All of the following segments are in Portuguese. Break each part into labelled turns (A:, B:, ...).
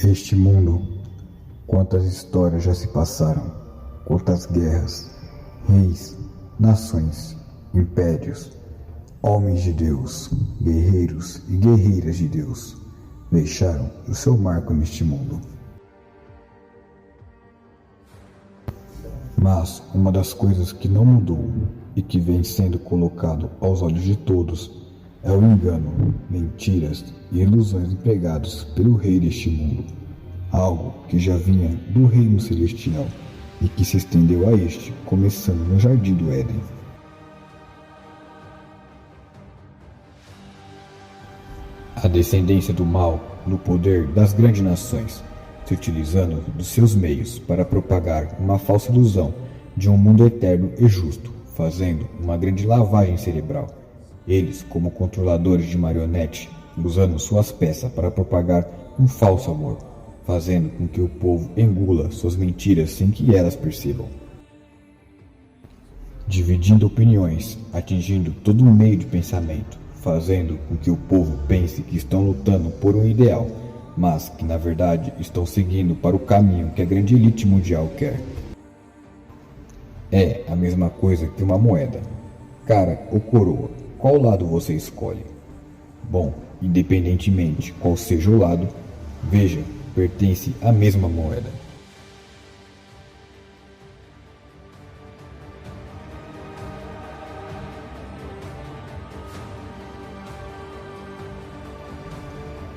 A: Este mundo, quantas histórias já se passaram, quantas guerras, reis, nações, impérios, homens de Deus, guerreiros e guerreiras de Deus, deixaram o seu marco neste mundo. Mas uma das coisas que não mudou e que vem sendo colocado aos olhos de todos é o engano, mentiras e ilusões empregados pelo rei deste mundo, algo que já vinha do reino celestial e que se estendeu a este, começando no jardim do Éden. A descendência do mal no poder das grandes nações, se utilizando dos seus meios para propagar uma falsa ilusão de um mundo eterno e justo, fazendo uma grande lavagem cerebral. Eles, como controladores de marionetes, usando suas peças para propagar um falso amor, fazendo com que o povo engula suas mentiras sem que elas percebam. Dividindo opiniões, atingindo todo um meio de pensamento, fazendo com que o povo pense que estão lutando por um ideal, mas que na verdade estão seguindo para o caminho que a grande elite mundial quer. É a mesma coisa que uma moeda. Cara ou coroa, qual lado você escolhe? Bom, independentemente qual seja o lado, veja, pertence à mesma moeda.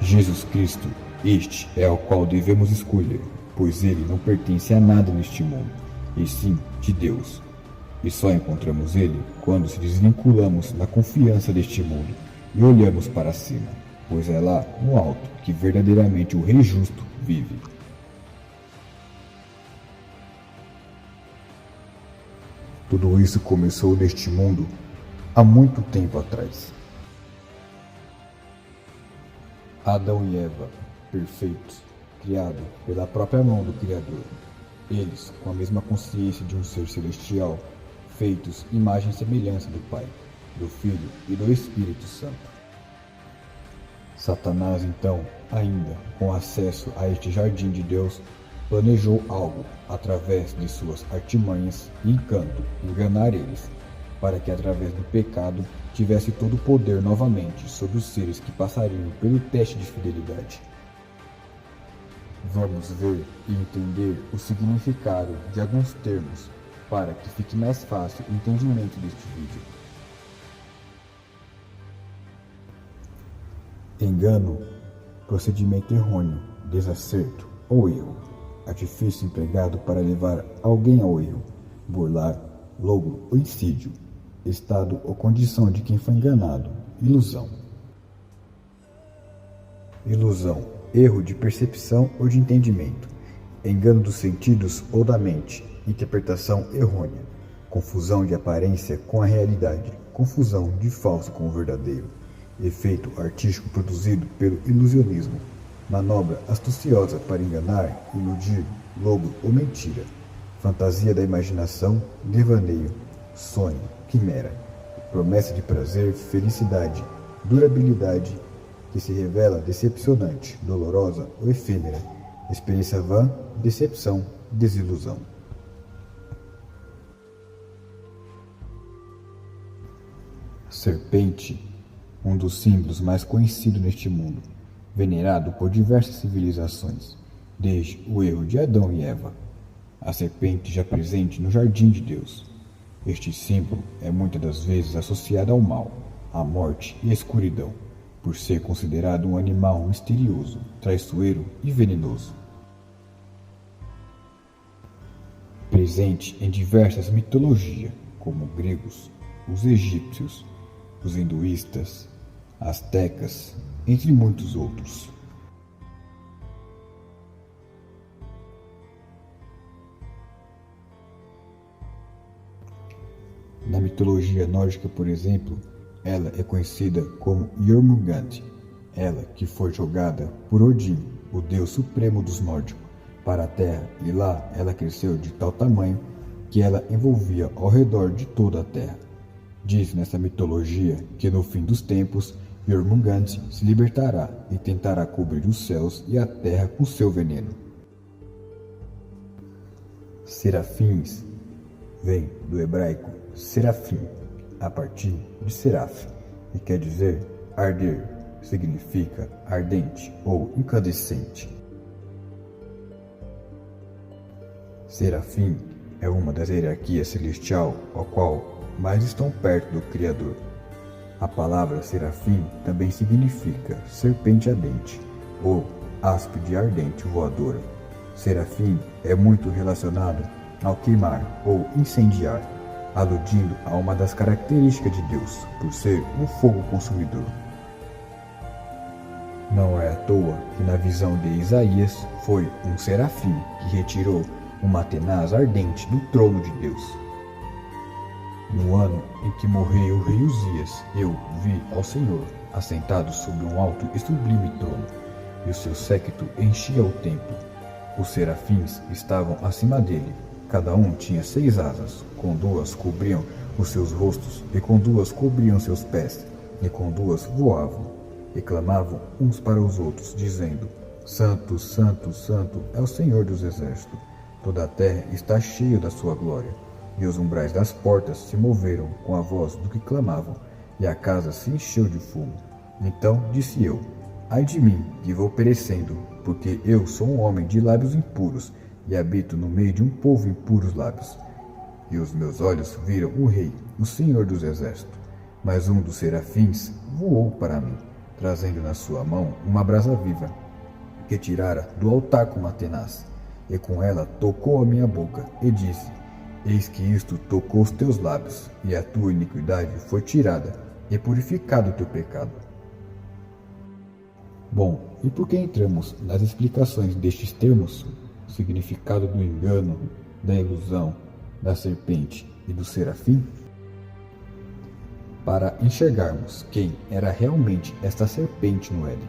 A: Jesus Cristo, este é o qual devemos escolher, pois ele não pertence a nada neste mundo, e sim de Deus. E só encontramos ele quando se desvinculamos da confiança deste mundo e olhamos para cima, pois é lá no alto que verdadeiramente o Rei Justo vive. Tudo isso começou neste mundo há muito tempo atrás. Adão e Eva, perfeitos, criados pela própria mão do Criador. Eles, com a mesma consciência de um ser celestial, feitos imagem e semelhança do Pai, do Filho e do Espírito Santo. Satanás, então, ainda com acesso a este jardim de Deus, planejou algo, através de suas artimanhas e encanto, enganar eles, para que através do pecado tivesse todo o poder novamente sobre os seres que passariam pelo teste de fidelidade. Vamos ver e entender o significado de alguns termos para que fique mais fácil o entendimento deste vídeo. Engano, procedimento errôneo, desacerto ou erro, artifício empregado para levar alguém ao erro, burlar, logro ou insídio, estado ou condição de quem foi enganado, ilusão. Ilusão, erro de percepção ou de entendimento, engano dos sentidos ou da mente, interpretação errônea, confusão de aparência com a realidade, confusão de falso com o verdadeiro, efeito artístico produzido pelo ilusionismo, manobra astuciosa para enganar, iludir, logro ou mentira, fantasia da imaginação, devaneio, sonho, quimera, promessa de prazer, felicidade, durabilidade, que se revela decepcionante, dolorosa ou efêmera, experiência vã, decepção, desilusão. Serpente, um dos símbolos mais conhecidos neste mundo, venerado por diversas civilizações, desde o erro de Adão e Eva. a serpente já presente no jardim de Deus. Este símbolo é muitas das vezes associado ao mal, à morte e à escuridão, por ser considerado um animal misterioso, traiçoeiro e venenoso. Presente em diversas mitologias, como gregos, os egípcios, os hinduístas, astecas, entre muitos outros. Na mitologia nórdica, por exemplo, ela é conhecida como Jormungand, ela que foi jogada por Odin, o deus supremo dos nórdicos, para a terra, e lá ela cresceu de tal tamanho que ela envolvia ao redor de toda a terra. Diz nessa mitologia que no fim dos tempos, Jormungand se libertará e tentará cobrir os céus e a terra com seu veneno. Serafins vem do hebraico serafim, a partir de seraf, e quer dizer arder, significa ardente ou incandescente. Serafim é uma das hierarquias celestial ao qual mais estão perto do Criador. A palavra serafim também significa serpente ardente ou áspide ardente voadora. Serafim é muito relacionado ao queimar ou incendiar, aludindo a uma das características de Deus, por ser um fogo consumidor. Não é à toa que na visão de Isaías foi um serafim que retirou uma tenaz ardente do trono de Deus. No ano em que morreu o rei Uzias, eu vi ao Senhor assentado sobre um alto e sublime trono, e o seu séquito enchia o templo. Os serafins estavam acima dele, cada um tinha 6 asas, com 2 cobriam os seus rostos, e com 2 cobriam seus pés, e com 2 voavam, e clamavam uns para os outros, dizendo: Santo, Santo, Santo é o Senhor dos exércitos, toda a terra está cheia da sua glória. E os umbrais das portas se moveram com a voz do que clamavam, e a casa se encheu de fumo. Então disse eu: Ai de mim, que vou perecendo, porque eu sou um homem de lábios impuros, e habito no meio de um povo impuros lábios. E os meus olhos viram o Rei, o Senhor dos Exércitos. Mas um dos serafins voou para mim, trazendo na sua mão uma brasa viva, que tirara do altar com uma tenaz, e com ela tocou a minha boca, e disse: Eis que isto tocou os teus lábios, e a tua iniquidade foi tirada, e purificado o teu pecado. Bom, e por que entramos nas explicações destes termos? O significado do engano, da ilusão, da serpente e do serafim? Para enxergarmos quem era realmente esta serpente no Éden.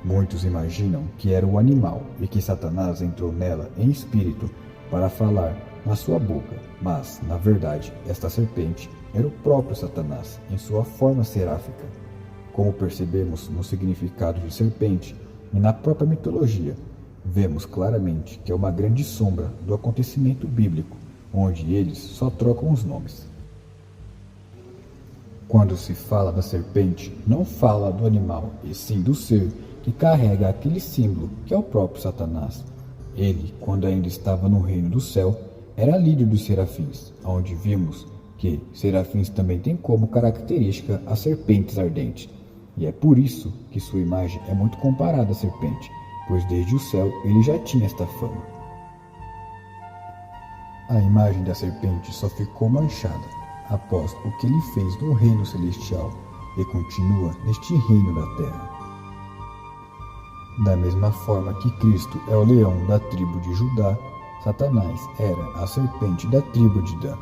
A: Muitos imaginam que era o animal e que Satanás entrou nela em espírito para falar na sua boca, mas, na verdade, esta serpente era o próprio Satanás em sua forma seráfica. Como percebemos no significado de serpente e na própria mitologia, vemos claramente que é uma grande sombra do acontecimento bíblico, onde eles só trocam os nomes. Quando se fala da serpente, não fala do animal, e sim do ser que carrega aquele símbolo, que é o próprio Satanás. Ele, quando ainda estava no reino do céu, era líder dos serafins, onde vimos que serafins também têm como característica as serpentes ardentes. E é por isso que sua imagem é muito comparada à serpente, pois desde o céu ele já tinha esta fama. A imagem da serpente só ficou manchada após o que ele fez no reino celestial e continua neste reino da terra. Da mesma forma que Cristo é o leão da tribo de Judá, Satanás era a serpente da tribo de Dan.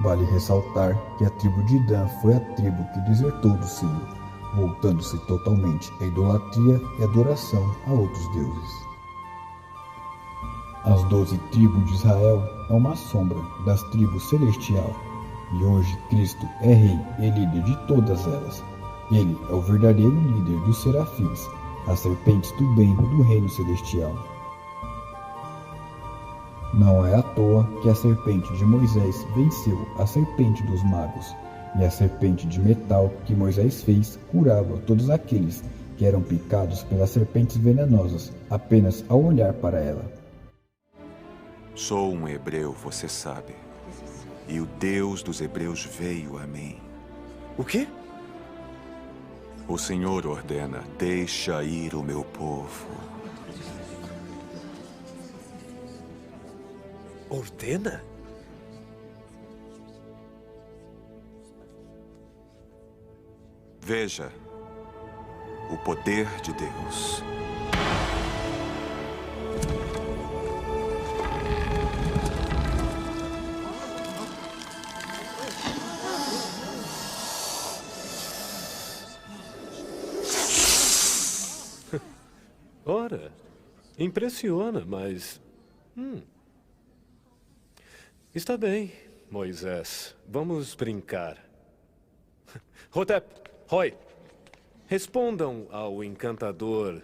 A: Vale ressaltar que a tribo de Dan foi a tribo que desertou do Senhor, voltando-se totalmente à idolatria e adoração a outros deuses. As 12 tribos de Israel é uma sombra das tribos celestial, e hoje Cristo é rei e líder de todas elas. Ele é o verdadeiro líder dos serafins, as serpentes do bem do reino celestial. Não é à toa que a serpente de Moisés venceu a serpente dos magos, e a serpente de metal que Moisés fez curava todos aqueles que eram picados pelas serpentes venenosas apenas ao olhar para ela.
B: Sou um hebreu, você sabe. E o Deus dos hebreus veio a mim.
C: O quê?
B: O Senhor ordena, deixa ir o meu povo.
C: Ordena?
B: Veja o poder de Deus.
C: Ora, impressiona, mas... Está bem, Moisés. Vamos brincar. Hotep, Roy, respondam ao encantador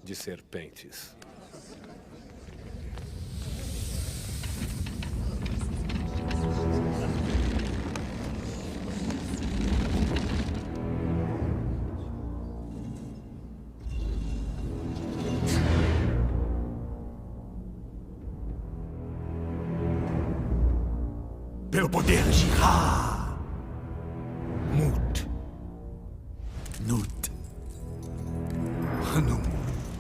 C: de serpentes.
D: Pelo poder de Ra, Mut, Nut, Hanum,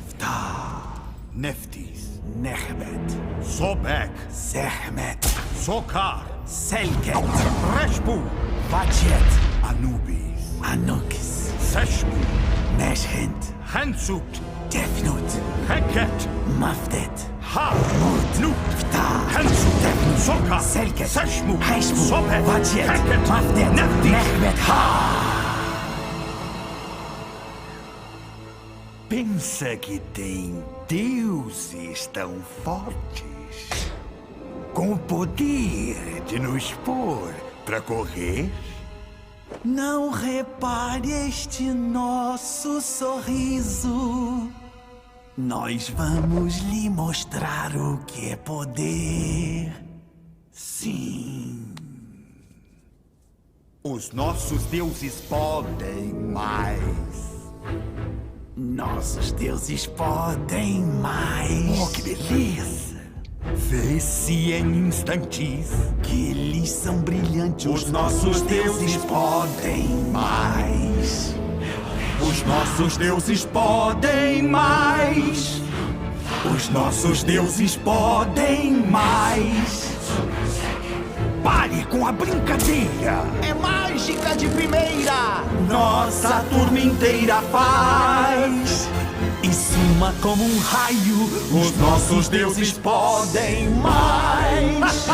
D: Fta, Neftis, Nechbet, Sobek, Sehmet, Sokar, Selket, Reshbu, Vajet, Anubis, Anukis, Seshmu, Meshent, Hansut, Defnut, Heket, Mafdet, Ha, Mut, Nut, Fta, Hansut, Defnut, Sokar, Selket, Seshmu, Heshmu, Sobek, Vajet, Heket, Mafdet, Neftis, Nechbet, Ha. Pensa que tem deuses tão fortes, com o poder de nos pôr pra correr? Não repare este nosso sorriso. Nós vamos lhe mostrar o que é poder. Sim. Os nossos deuses podem mais. Nossos deuses podem mais. Oh, que beleza! Vê-se em instantes que eles são brilhantes. Os nossos deuses podem mais. Os nossos deuses podem mais. Os nossos deuses podem mais. Pare com a brincadeira! É mágica de primeira! Nossa turma inteira faz! E suma como um raio, os nossos deuses podem mais!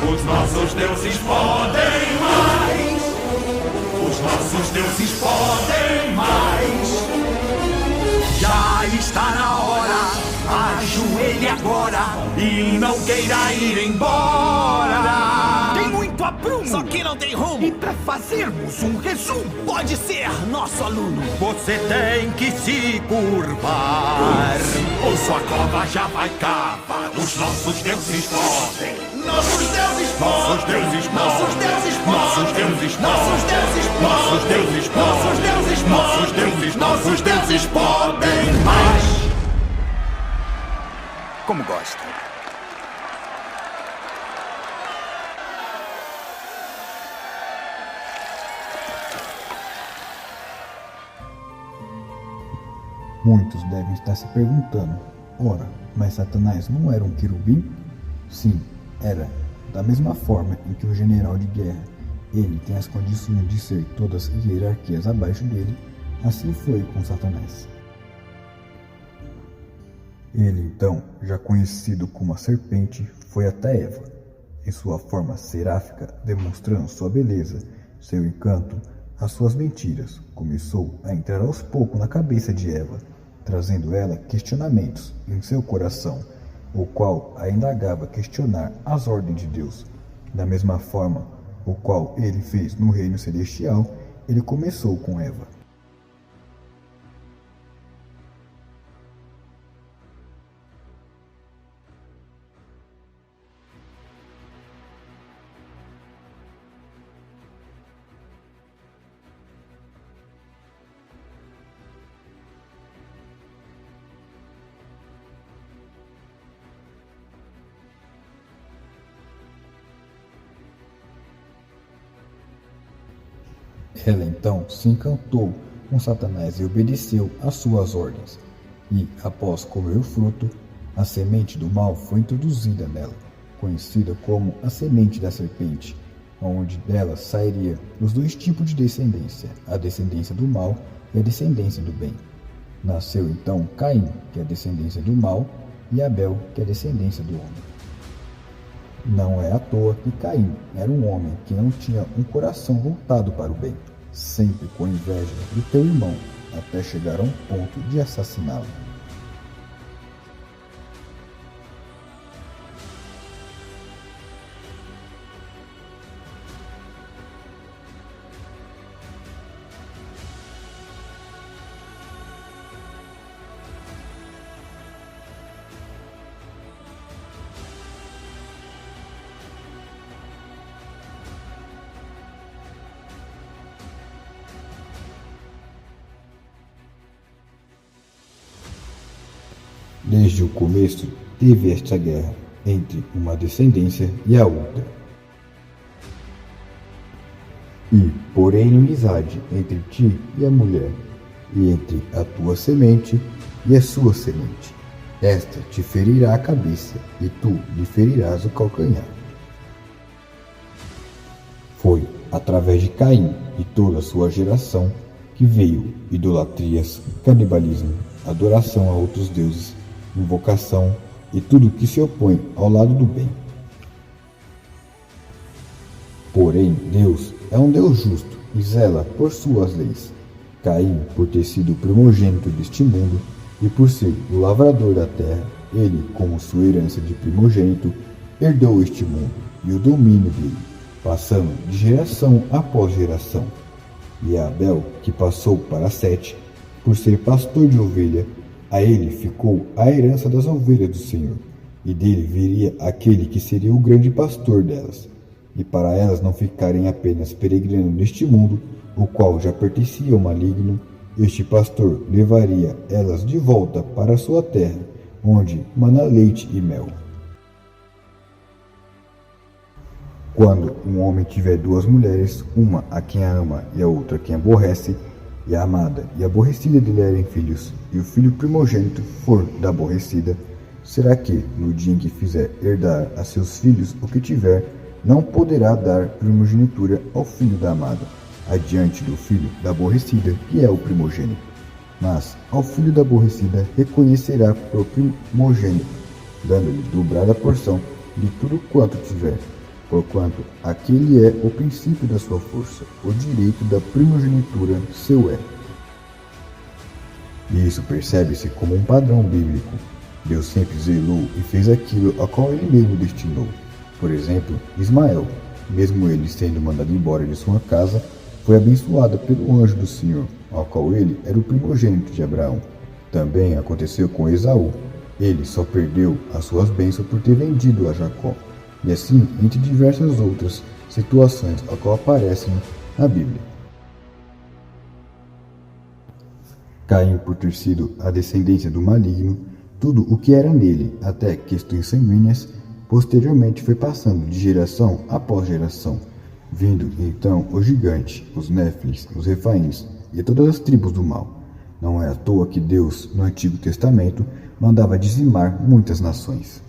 D: Os nossos deuses podem mais! Os nossos deuses podem mais! Já está na hora, ajoelhe agora e não queira ir embora! Tem muito aprumo, só que não tem rumo! E pra fazermos um resumo, pode ser nosso aluno! Você tem que se curvar, ou sua cova já vai cavar! Os nossos deuses podem! Nossos deuses podem! Nossos deuses podem! Nossos deuses podem! Nossos deuses podem! Nossos deuses podem! Nossos deuses podem! Nossos deuses! Nossos deuses podem mais! Como gosta.
A: Muitos devem estar se perguntando: ora, mas Satanás não era um querubim? Sim, era. Da mesma forma em que o general de guerra, ele tem as condições de ser todas as hierarquias abaixo dele, assim foi com Satanás. Ele então, já conhecido como a serpente, foi até Eva, em sua forma seráfica, demonstrando sua beleza, seu encanto, as suas mentiras. Começou a entrar aos poucos na cabeça de Eva, trazendo ela questionamentos em seu coração, o qual a indagava questionar as ordens de Deus. Da mesma forma, o qual ele fez no reino celestial, ele começou com Eva. Ela então se encantou com Satanás e obedeceu às suas ordens. E, após comer o fruto, a semente do mal foi introduzida nela, conhecida como a semente da serpente, onde dela sairia os dois tipos de descendência, a descendência do mal e a descendência do bem. Nasceu então Caim, que é a descendência do mal, e Abel, que é a descendência do homem. Não é à toa que Caim era um homem que não tinha um coração voltado para o bem, sempre com inveja do teu irmão, até chegar a um ponto de assassiná-lo. Desde o começo, teve esta guerra entre uma descendência e a outra. E porém inimizade entre ti e a mulher, e entre a tua semente e a sua semente. Esta te ferirá a cabeça, e tu lhe ferirás o calcanhar. Foi através de Caim e toda a sua geração que veio idolatrias, canibalismo, adoração a outros deuses, invocação e tudo que se opõe ao lado do bem. Porém, Deus é um Deus justo e zela por suas leis. Caim, por ter sido o primogênito deste mundo e por ser o lavrador da terra, ele, como sua herança de primogênito, herdou este mundo e o domínio dele, passando de geração após geração. E Abel, que passou para Sete, por ser pastor de ovelha, a ele ficou a herança das ovelhas do Senhor, e dele viria aquele que seria o grande pastor delas. E para elas não ficarem apenas peregrinando neste mundo, o qual já pertencia ao maligno, este pastor levaria elas de volta para a sua terra, onde mana leite e mel. Quando um homem tiver duas mulheres, uma a quem a ama e a outra a quem aborrece, e a amada e a aborrecida lhe derem filhos, e o filho primogênito for da aborrecida, será que, no dia em que fizer herdar a seus filhos o que tiver, não poderá dar primogenitura ao filho da amada, adiante do filho da aborrecida, que é o primogênito? Mas ao filho da aborrecida reconhecerá por primogênito, dando-lhe dobrada porção de tudo quanto tiver, porquanto aquele é o princípio da sua força, o direito da primogenitura seu é. E isso percebe-se como um padrão bíblico. Deus sempre zelou e fez aquilo a qual ele mesmo destinou. Por exemplo, Ismael, mesmo ele sendo mandado embora de sua casa, foi abençoado pelo anjo do Senhor, ao qual ele era o primogênito de Abraão. Também aconteceu com Esaú. Ele só perdeu as suas bênçãos por ter vendido a Jacó. E assim, entre diversas outras situações a qual aparecem na Bíblia. Caim, por ter sido a descendência do maligno, tudo o que era nele, até questões sanguíneas, posteriormente foi passando de geração após geração, vindo então o gigante, os Néfilis, os Refaíns e todas as tribos do mal. Não é à toa que Deus, no Antigo Testamento, mandava dizimar muitas nações.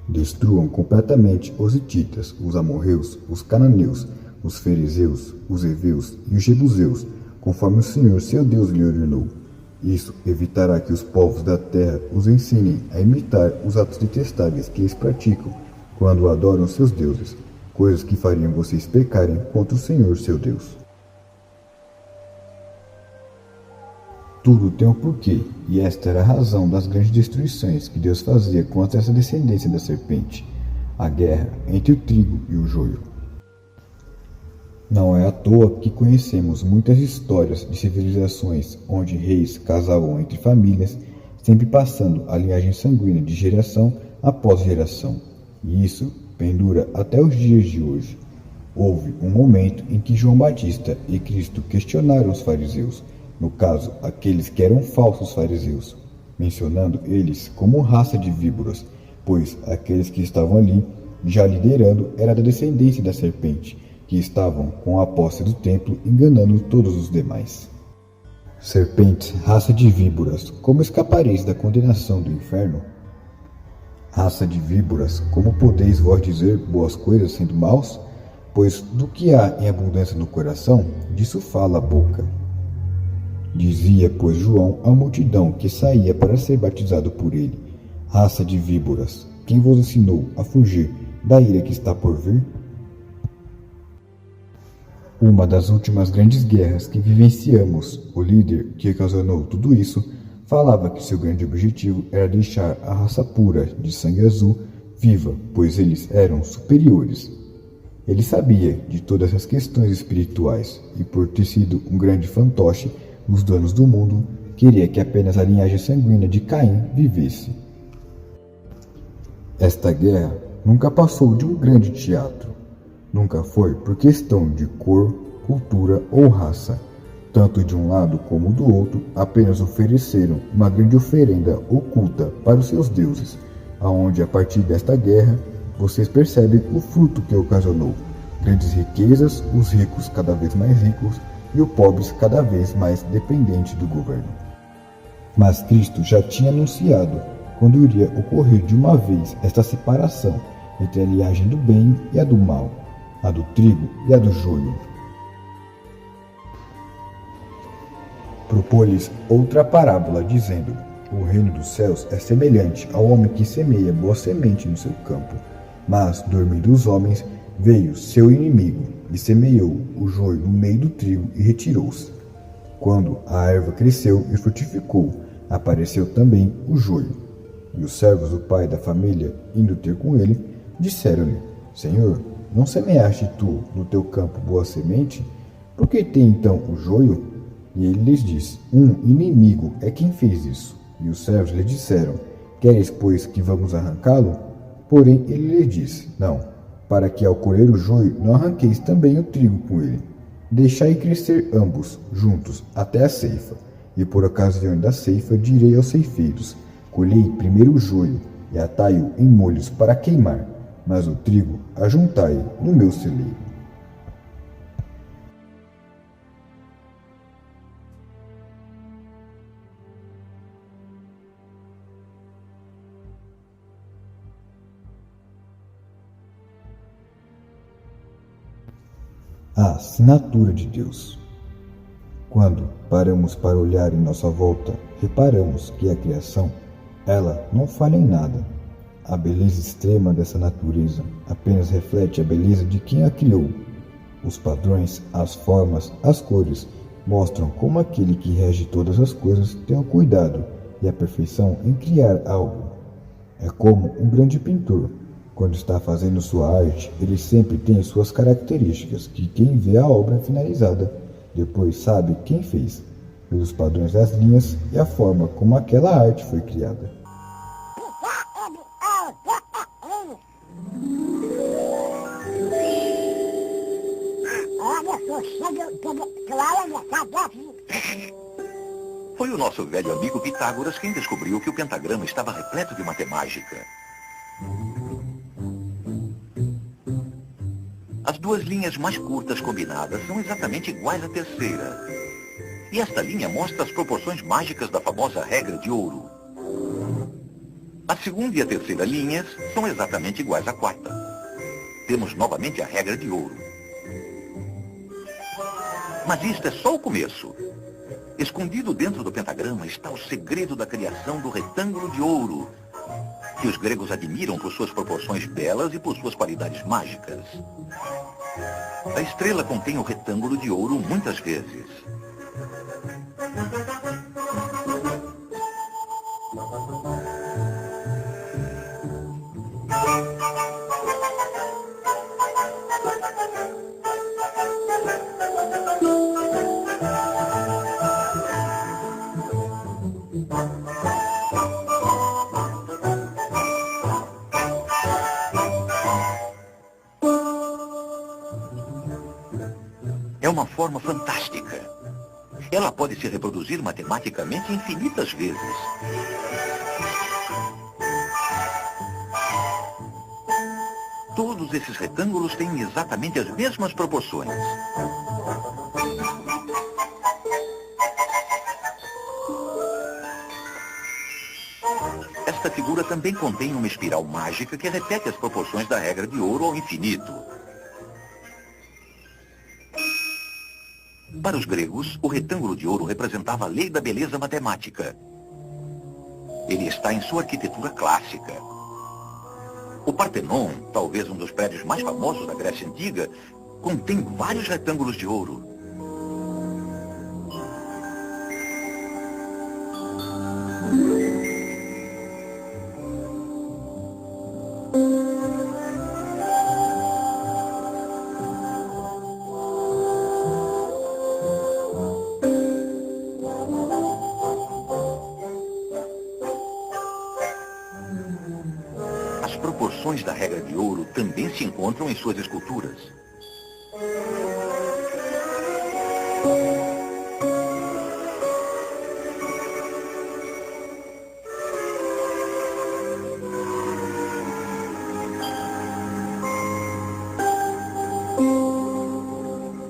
A: Destruam completamente os hititas, os amorreus, os cananeus, os fariseus, os heveus e os jebuseus, conforme o Senhor seu Deus lhe ordenou. Isso evitará que os povos da terra os ensinem a imitar os atos detestáveis que eles praticam quando adoram seus deuses, coisas que fariam vocês pecarem contra o Senhor seu Deus. Tudo tem um porquê, e esta era a razão das grandes destruições que Deus fazia contra essa descendência da serpente, a guerra entre o trigo e o joio. Não é à toa que conhecemos muitas histórias de civilizações onde reis casavam entre famílias, sempre passando a linhagem sanguínea de geração após geração, e isso pendura até os dias de hoje. Houve um momento em que João Batista e Cristo questionaram os fariseus, no caso, aqueles que eram falsos fariseus, mencionando eles como raça de víboras, pois aqueles que estavam ali, já liderando, era da descendência da serpente, que estavam com a posse do templo enganando todos os demais. Serpentes, raça de víboras, como escapareis da condenação do inferno? Raça de víboras, como podeis vós dizer boas coisas sendo maus? Pois do que há em abundância no coração, disso fala a boca. Dizia, pois, João à multidão que saía para ser batizado por ele: raça de víboras, quem vos ensinou a fugir da ira que está por vir? Uma das últimas grandes guerras que vivenciamos, o líder que ocasionou tudo isso, falava que seu grande objetivo era deixar a raça pura, de sangue azul, viva, pois eles eram superiores. Ele sabia de todas as questões espirituais e, por ter sido um grande fantoche nos donos do mundo, queria que apenas a linhagem sanguínea de Caim vivesse. Esta guerra nunca passou de um grande teatro. Nunca foi por questão de cor, cultura ou raça. Tanto de um lado como do outro, apenas ofereceram uma grande oferenda oculta para os seus deuses, aonde a partir desta guerra, vocês percebem o fruto que ocasionou. Grandes riquezas, os ricos cada vez mais ricos e os pobres cada vez mais dependentes do governo. Mas Cristo já tinha anunciado quando iria ocorrer de uma vez esta separação entre a linhagem do bem e a do mal, a do trigo e a do joio. Propôs-lhes outra parábola, dizendo: o reino dos céus é semelhante ao homem que semeia boa semente no seu campo. Mas, dormindo os homens, veio seu inimigo e semeou o joio no meio do trigo e retirou-se. Quando a erva cresceu e frutificou, apareceu também o joio. E os servos do pai da família, indo ter com ele, disseram-lhe: Senhor, não semeaste tu no teu campo boa semente? Por que tem então o joio? E ele lhes disse: um inimigo é quem fez isso. E os servos lhe disseram: queres, pois, que vamos arrancá-lo? Porém ele lhes disse: não, para que ao colher o joio não arranqueis também o trigo com ele. Deixai crescer ambos, juntos, até a ceifa. E por ocasião da ceifa direi aos ceifeiros: colhei primeiro o joio, e atai-o em molhos para queimar, mas o trigo ajuntai no meu celeiro. A assinatura de Deus. Quando paramos para olhar em nossa volta, reparamos que a criação, ela não falha em nada. A beleza extrema dessa natureza apenas reflete a beleza de quem a criou. Os padrões, as formas, as cores mostram como aquele que rege todas as coisas tem o cuidado e a perfeição em criar algo. É como um grande pintor. Quando está fazendo sua arte, ele sempre tem suas características, que quem vê a obra finalizada depois sabe quem fez, pelos padrões das linhas e a forma como aquela arte foi criada.
E: Foi o nosso velho amigo Pitágoras quem descobriu que o pentagrama estava repleto de matemática. As duas linhas mais curtas combinadas são exatamente iguais à terceira. E esta linha mostra as proporções mágicas da famosa regra de ouro. A segunda e a terceira linhas são exatamente iguais à quarta. Temos novamente a regra de ouro. Mas isto é só o começo. Escondido dentro do pentagrama está o segredo da criação do retângulo de ouro, que os gregos admiram por suas proporções belas e por suas qualidades mágicas. A estrela contém o retângulo de ouro muitas vezes. É uma forma fantástica. Ela pode se reproduzir matematicamente infinitas vezes. Todos esses retângulos têm exatamente as mesmas proporções. Esta figura também contém uma espiral mágica que repete as proporções da regra de ouro ao infinito. Para os gregos, o retângulo de ouro representava a lei da beleza matemática. Ele está em sua arquitetura clássica. O Partenon, talvez um dos prédios mais famosos da Grécia Antiga, contém vários retângulos de ouro. As proporções da regra de ouro também se encontram em suas esculturas.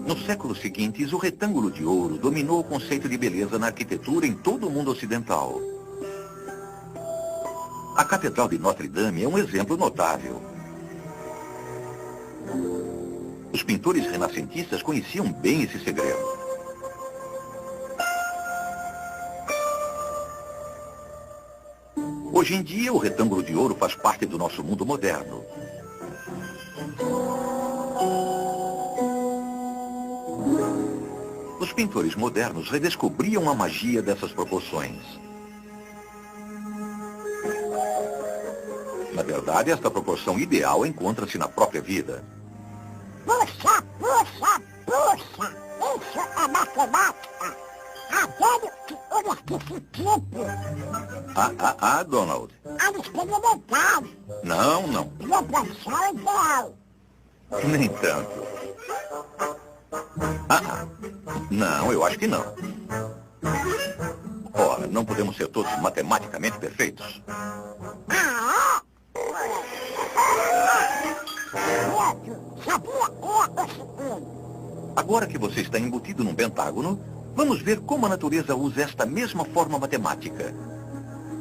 E: Nos séculos seguintes, o retângulo de ouro dominou o conceito de beleza na arquitetura em todo o mundo ocidental. A Catedral de Notre Dame é um exemplo notável. Os pintores renascentistas conheciam bem esse segredo. Hoje em dia, o retângulo de ouro faz parte do nosso mundo moderno. Os pintores modernos redescobriam a magia dessas proporções. Na verdade, esta proporção ideal encontra-se na própria vida.
F: Puxa, puxa, puxa! Isso é matemática! Aquele que usa esse tipo!
E: Donald.
F: É experimental!
E: Não.
F: Proporção ideal!
E: Nem tanto. Não, eu acho que não. Ora, não podemos ser todos matematicamente perfeitos. Agora que você está embutido num pentágono, vamos ver como a natureza usa esta mesma forma matemática.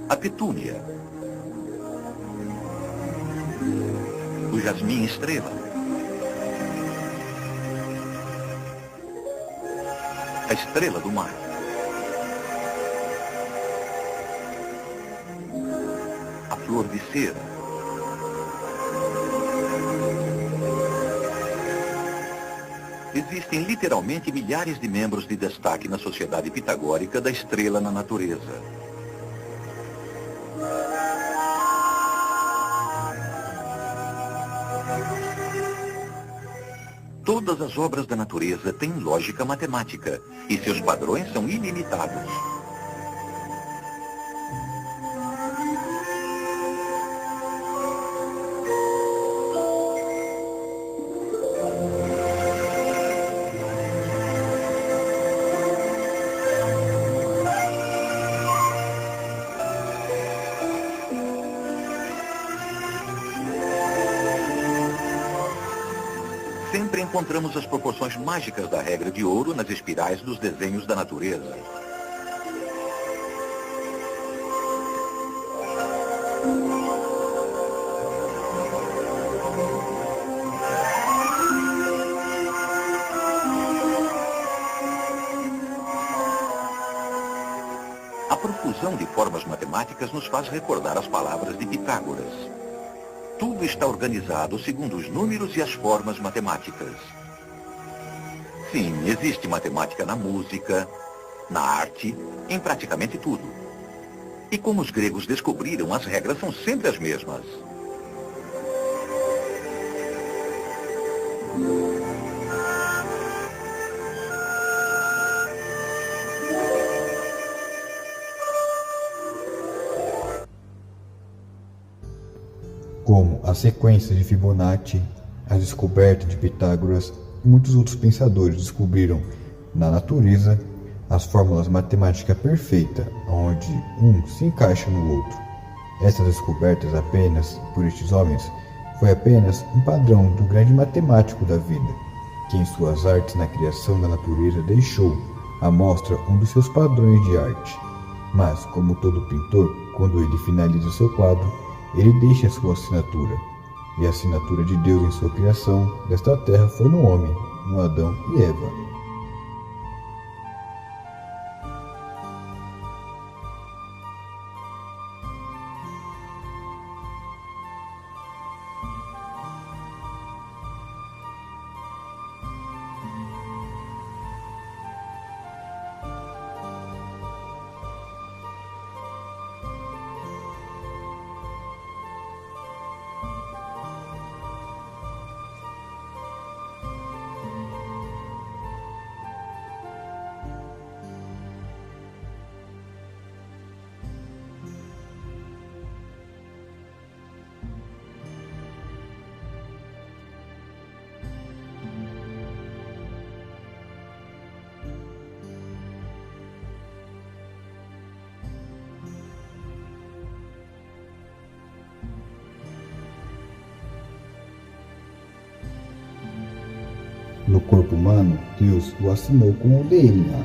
E: A petúnia. O jasmim estrela. A estrela do mar. A flor de cera. Existem literalmente milhares de membros de destaque na sociedade pitagórica da estrela na natureza. Todas as obras da natureza têm lógica matemática e seus padrões são ilimitados. Sempre encontramos as proporções mágicas da regra de ouro nas espirais dos desenhos da natureza. A profusão de formas matemáticas nos faz recordar as palavras de Pitágoras. Tudo está organizado segundo os números e as formas matemáticas. Sim, existe matemática na música, na arte, em praticamente tudo. E como os gregos descobriram, as regras são sempre as mesmas.
A: Como a sequência de Fibonacci, a descoberta de Pitágoras e muitos outros pensadores descobriram na natureza as fórmulas matemática perfeita, onde um se encaixa no outro. Essas descobertas apenas por estes homens foi apenas um padrão do grande matemático da vida, que em suas artes na criação da natureza deixou à mostra um dos seus padrões de arte. Mas, como todo pintor, quando ele finaliza seu quadro, ele deixa sua assinatura. E a assinatura de Deus em sua criação desta terra foi no homem, no Adão e Eva. No corpo humano, Deus o assinou com o DNA.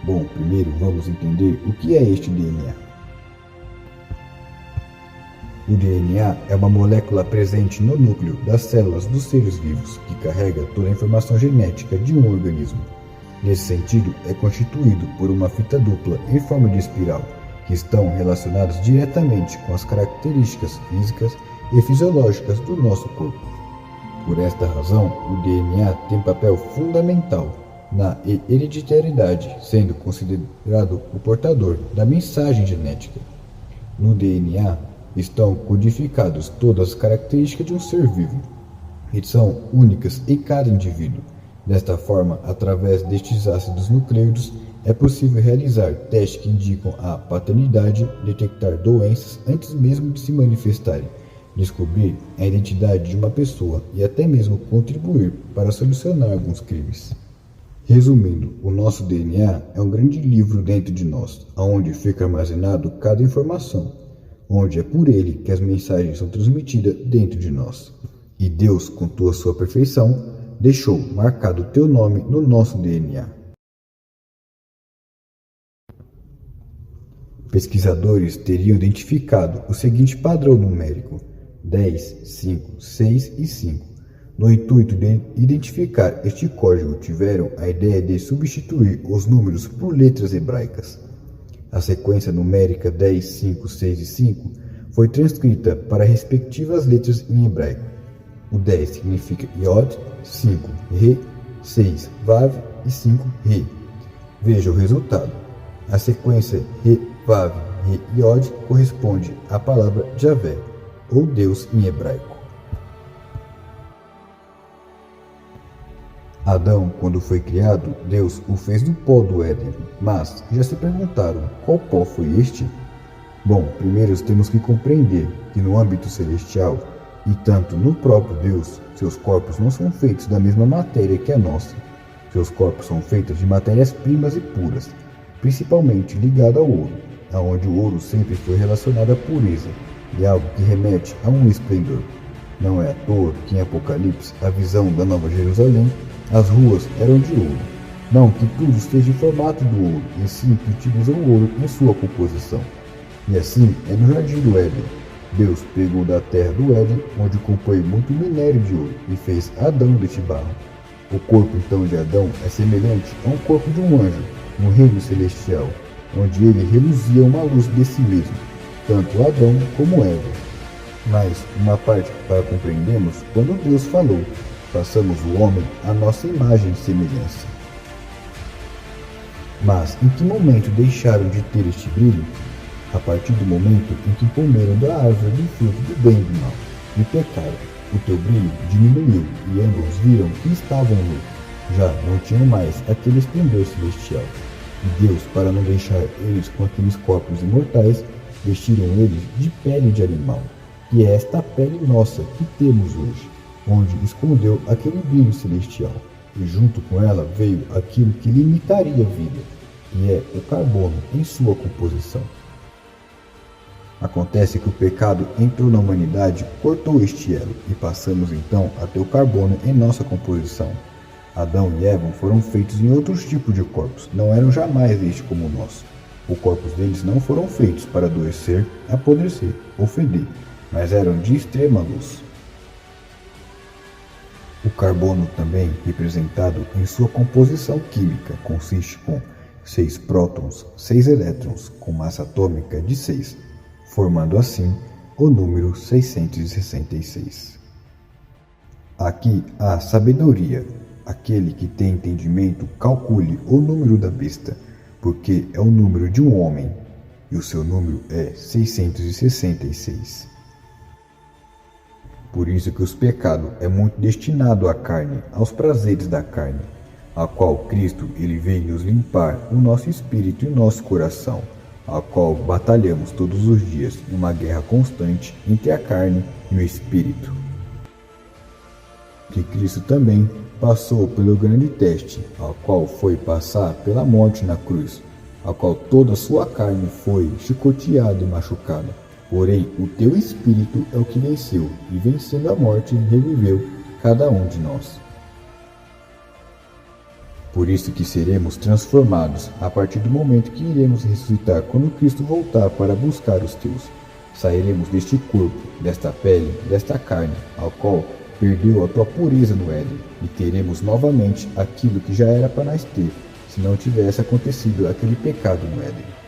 A: Bom, primeiro vamos entender o que é este DNA. O DNA é uma molécula presente no núcleo das células dos seres vivos, que carrega toda a informação genética de um organismo. Nesse sentido, é constituído por uma fita dupla em forma de espiral, que estão relacionadas diretamente com as características físicas e fisiológicas do nosso corpo. Por esta razão, o DNA tem papel fundamental na hereditariedade, sendo considerado o portador da mensagem genética. No DNA estão codificadas todas as características de um ser vivo, e são únicas em cada indivíduo. Desta forma, através destes ácidos nucleídos, é possível realizar testes que indicam a paternidade, detectar doenças antes mesmo de se manifestarem, descobrir a identidade de uma pessoa e até mesmo contribuir para solucionar alguns crimes. Resumindo, o nosso DNA é um grande livro dentro de nós, onde fica armazenado cada informação, onde é por ele que as mensagens são transmitidas dentro de nós. E Deus, com toda a sua perfeição, deixou marcado o teu nome no nosso DNA. Pesquisadores teriam identificado o seguinte padrão numérico: 10, 5, 6 e 5. No intuito de identificar este código, tiveram a ideia de substituir os números por letras hebraicas. A sequência numérica 10, 5, 6 e 5 foi transcrita para respectivas letras em hebraico. O 10 significa Yod, 5 Re, 6 Vav e 5 Re. Veja o resultado. A sequência Re, Vav, Re e Yod corresponde à palavra Javé, ou Deus em hebraico. Adão, quando foi criado, Deus o fez do pó do Éden. Mas, já se perguntaram, qual pó foi este? Bom, primeiro temos que compreender que no âmbito celestial, e tanto no próprio Deus, seus corpos não são feitos da mesma matéria que a nossa. Seus corpos são feitos de matérias-primas e puras, principalmente ligado ao ouro, aonde o ouro sempre foi relacionado à pureza, e algo que remete a um esplendor. Não é à toa que em Apocalipse, a visão da Nova Jerusalém, as ruas eram de ouro. Não que tudo esteja em formato do ouro, e sim que utiliza o ouro em sua composição. E assim é no Jardim do Éden. Deus pegou da terra do Éden, onde compõe muito minério de ouro, e fez Adão deste barro. O corpo então de Adão é semelhante a um corpo de um anjo, no reino celestial, onde ele reluzia uma luz de si mesmo, tanto Adão como Eva. Mas uma parte para compreendermos quando Deus falou: façamos o homem à nossa imagem e semelhança. Mas em que momento deixaram de ter este brilho? A partir do momento em que comeram da árvore do fruto do bem e do mal, e pecaram. O teu brilho diminuiu, e ambos viram que estavam nus. Já não tinham mais aquele esplendor celestial. E Deus, para não deixar eles com aqueles corpos imortais, vestiram eles de pele de animal, que é esta pele nossa que temos hoje, onde escondeu aquele brilho celestial, e junto com ela veio aquilo que limitaria a vida, que é o carbono em sua composição. Acontece que o pecado entrou na humanidade, cortou este elo, e passamos então a ter o carbono em nossa composição. Adão e Eva foram feitos em outros tipos de corpos, não eram jamais este como o nosso. Os corpos deles não foram feitos para adoecer, apodrecer ou feder, mas eram de extrema luz. O carbono também, representado em sua composição química, consiste com 6 prótons, 6 elétrons, com massa atômica de 6, formando assim o número 666. Aqui há sabedoria. Aquele que tem entendimento, calcule o número da besta, porque é o número de um homem, e o seu número é 666. Por isso que os pecados é muito destinado à carne, aos prazeres da carne, a qual Cristo ele veio nos limpar o nosso espírito e o nosso coração, a qual batalhamos todos os dias em uma guerra constante entre a carne e o espírito. Que Cristo também passou pelo grande teste, ao qual foi passar pela morte na cruz, a qual toda a sua carne foi chicoteada e machucada. Porém, o teu espírito é o que venceu, e vencendo a morte, reviveu cada um de nós. Por isso que seremos transformados a partir do momento que iremos ressuscitar quando Cristo voltar para buscar os teus. Sairemos deste corpo, desta pele, desta carne, ao qual perdeu a tua pureza no Éden, e teremos novamente aquilo que já era para nós ter, se não tivesse acontecido aquele pecado no Éden.